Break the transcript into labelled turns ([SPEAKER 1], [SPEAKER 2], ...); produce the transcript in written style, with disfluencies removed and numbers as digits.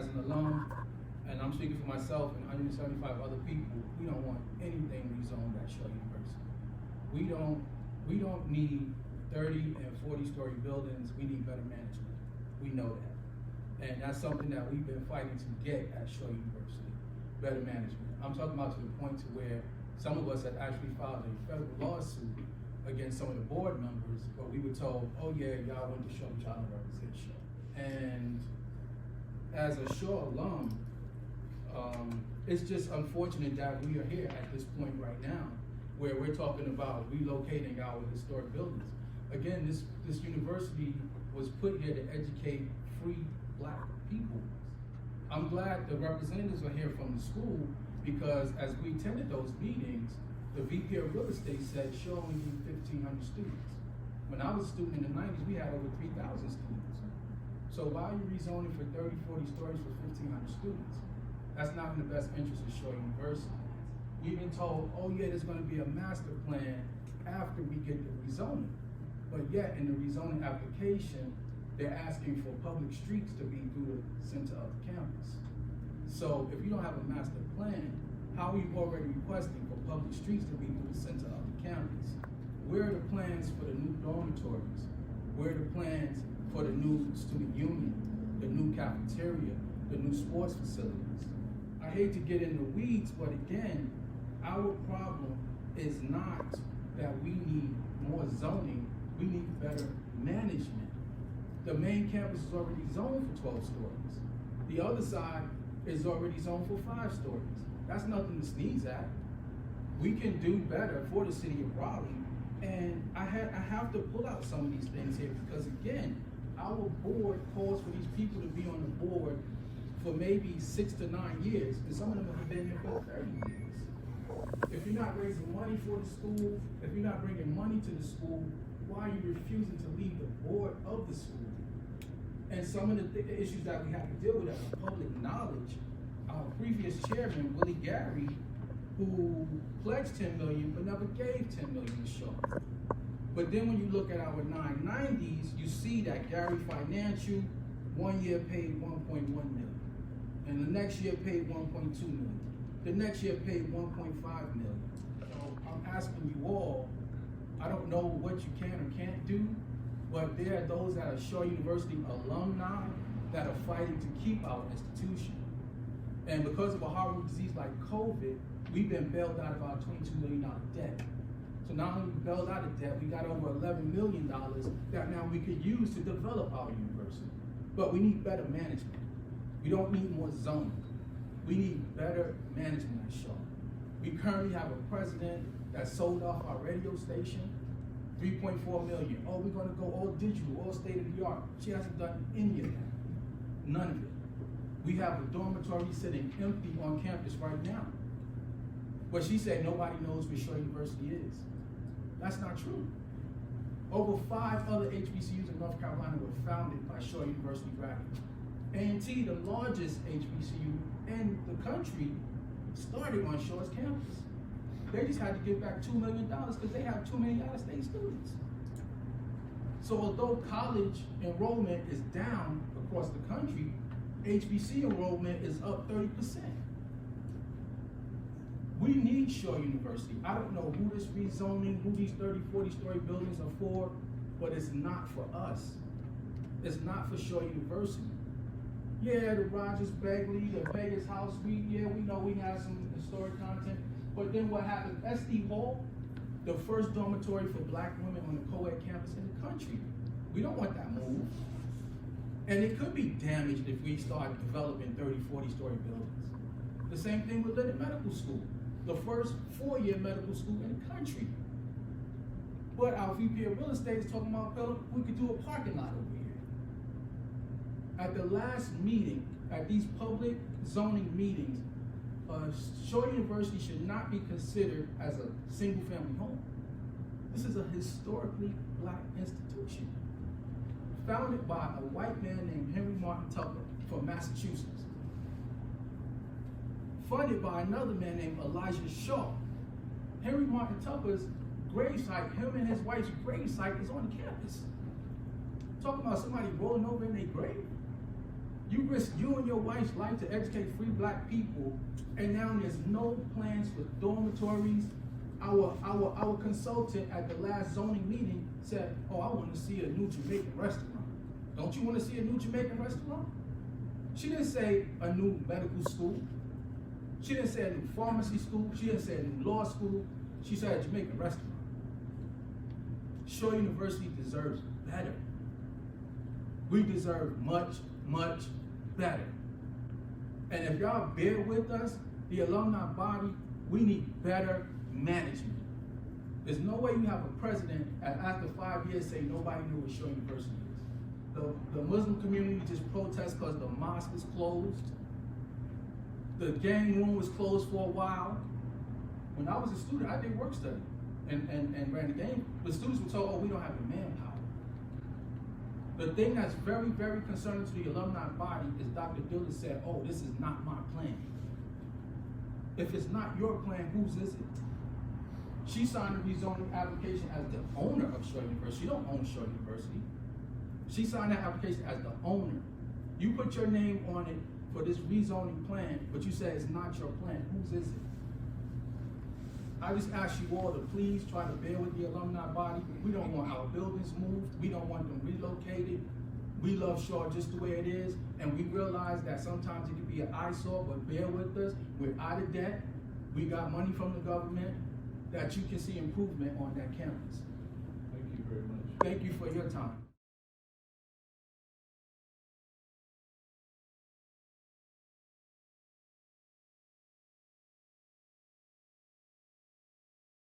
[SPEAKER 1] as an alum, and I'm speaking for myself and 175 other people, we don't want anything rezoned at Shaw University. We don't need 30 and 40-story buildings. We need better management. We know that. And that's something that we've been fighting to get at Shaw University, better management. I'm talking about to the point to where some of us have actually filed a federal lawsuit against some of the board members, but we were told, oh yeah, y'all went to Shaw, y'all don't represent Shaw. And as a Shaw alum, it's just unfortunate that we are here at this point right now, where we're talking about relocating our historic buildings. Again, this university was put here to educate free Black people. I'm glad the representatives are here from the school, because as we attended those meetings, the VP of real estate said Shaw only needs 1,500 students. When I was a student in the 90s, we had over 3,000 students. So why are you rezoning for 30, 40 stories for 1,500 students? That's not in the best interest of Shaw University. We've been told, oh yeah, there's gonna be a master plan after we get the rezoning. But yet in the rezoning application, they're asking for public streets to be through the center of the campus. So if you don't have a master plan, how are you already requesting for public streets to be through the center of the campus? Where are the plans for the new dormitories? Where are the plans for the new student union, the new cafeteria, the new sports facilities? I hate to get in the weeds, but again, our problem is not that we need more zoning, we need better management. The main campus is already zoned for 12 stories. The other side is already zoned for 5 stories. That's nothing to sneeze at. We can do better for the city of Raleigh. And I have to pull out some of these things here, because again, our board calls for these people to be on the board for maybe 6 to 9 years, and some of them have been here for 30 years. If you're not raising money for the school, if you're not bringing money to the school, why are you refusing to leave the board of the school? And some of the issues that we have to deal with that are public knowledge. Our previous chairman, Willie Gary, who pledged $10 million but never gave $10 million to Shaw. But then when you look at our 990s, you see that Gary Financial 1 year paid $1.1 million, and the next year paid $1.2 million. The next year paid $1.5 million. So I'm asking you all, I don't know what you can or can't do, but there are those that are Shaw University alumni that are fighting to keep our institution. And because of a horrible disease like COVID, we've been bailed out of our $22 million debt. So not only we bailed out of debt, we got over $11 million that now we could use to develop our university. But we need better management. We don't need more zoning. We need better management at Shaw. We currently have a president that sold off our radio station, $3.4 million. Oh, we're gonna go all digital, all state of the art. She hasn't done any of that, none of it. We have a dormitory sitting empty on campus right now. But she said nobody knows where Shaw University is. That's not true. Over 5 other HBCUs in North Carolina were founded by Shaw University graduates. A&T, the largest HBCU in the country, started on Shaw's campus. They just had to give back $2 million because they have too many out-of-state students. So although college enrollment is down across the country, HBC enrollment is up 30%. We need Shaw University. I don't know who this rezoning, who these 30, 40-story buildings are for, but it's not for us. It's not for Shaw University. Yeah, the Rogers Begley, the Vegas House, we know we have some historic content, but then what happened? SD Hall, the first dormitory for Black women on the co-ed campus in the country. We don't want that move. And it could be damaged if we start developing 30, 40-story buildings. The same thing with Lyndon Medical School, the first 4-year medical school in the country. But our VP of real estate is talking about, we could do a parking lot over here. At the last meeting, at these public zoning meetings, Shaw University should not be considered as a single-family home. This is a historically Black institution, founded by a white man named Henry Martin Tupper from Massachusetts, funded by another man named Elijah Shaw. Henry Martin Tupper's gravesite, him and his wife's gravesite, is on the campus. Talking about somebody rolling over in their grave. You risk you and your wife's life to educate free black people, and now there's no plans for dormitories. Our consultant at the last zoning meeting said, oh, I want to see a new Jamaican restaurant. Don't you want to see a new Jamaican restaurant? She didn't say a new medical school. She didn't say a new pharmacy school. She didn't say a new law school. She said a Jamaican restaurant. Shaw University deserves better. We deserve much, much better. And if y'all bear with us, the alumni body, we need better management. There's no way you have a president and after 5 years say nobody knew what Shaw University is. The Muslim community just protests because the mosque is closed. The gang room was closed for a while. When I was a student, I did work study and ran the game. But students were told, oh, we don't have the manpower. The thing that's very, very concerning to the alumni body is Dr. Dillard said, oh, this is not my plan. If it's not your plan, whose is it? She signed a rezoning application as the owner of Shaw University. She don't own Shaw University. She signed that application as the owner. You put your name on it for this rezoning plan, but you say it's not your plan. Whose is it? I just ask you all to please try to bear with the alumni body. We don't want our buildings moved. We don't want them relocated. We love Shaw just the way it is, and we realize that sometimes it can be an eyesore, but bear with us. We're out of debt. We got money from the government that you can see improvement on that campus.
[SPEAKER 2] Thank you very much.
[SPEAKER 1] Thank you for your time.